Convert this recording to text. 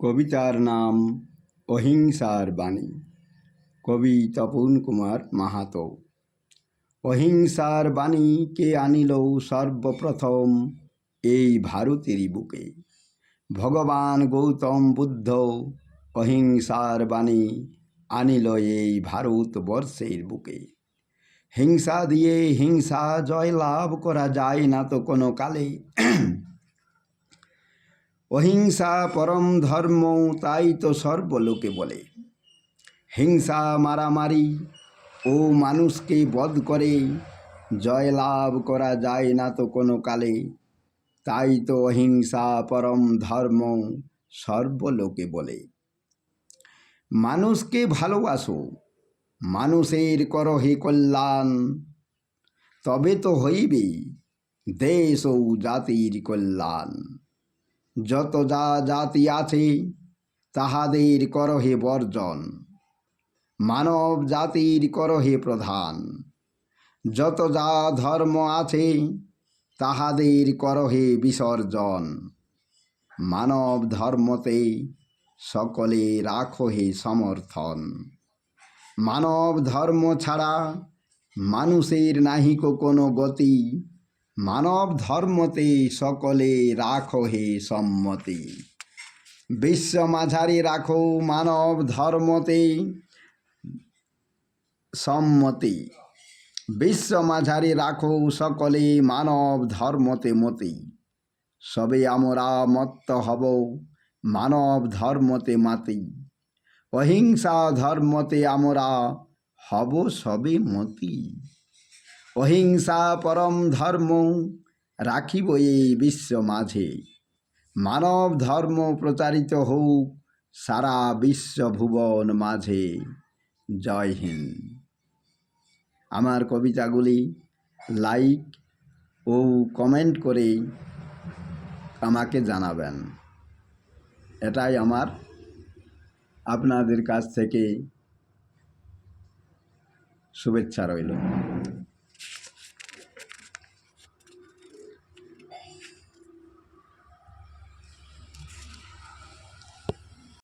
কবিতার নাম অহিংসার বাণী। কবি তপন কুমার মাহাতো। অহিংসার বাণী কে আনিল সর্বপ্রথম এই ভারতেরই বুকে। ভগবান গৌতম বুদ্ধ অহিংসার বাণী আনিল এই ভারতবর্ষের বুকে। হিংসা দিয়ে হিংসা জয় লাভ করা যায় না তো কোনো কালে। অহিংসা পরম ধর্ম, তাই তো সর্বলোকে বলে। হিংসা মারামারি ও মানুষকে বধ করে জয় লাভ করা যায় না তো কোনো কালে। তাই তো অহিংসা পরম ধর্ম, সর্বলোকে বলে। মানুষকে ভালোবাসো, মানুষের করো হে কল্যাণ, তবে তো হইবে দেশ ও জাতির কল্যাণ। যত যা জাতি আছে তাহাদের করো হে বর্জন, মানব জাতির করো হে প্রধান। যত যা ধর্ম আছে তাহাদের করো হে বিসর্জন, মানব ধর্মতে সকলে রাখো হে সমর্থন। মানব ধর্ম ছাড়া মানুষের নাহিক কোনো গতি, মানব ধর্মতে সকলে রাখো হে সম্মতি। বিশ্ব মাঝারি রাখো মানব ধর্মতে সম্মতি। বিশ্ব মাঝারি রাখো সকলে মানব ধর্মতে মতি। সবে আমরা মত্ত হব মানব ধর্মতে মাতি। অহিংসা ধর্মতে আমরা হব সবে মতি। অহিংসা পরম ধর্ম রাখিব এই বিশ্ব মাঝে। মানব ধর্ম প্রচারিত হোক সারা বিশ্ব ভুবন মাঝে। জয় হিন্দ। আমার কবিতাগুলি লাইক ও কমেন্ট করে আমাকে জানাবেন। এটাই আমার আপনাদের কাছ থেকে শুভেচ্ছা রইল।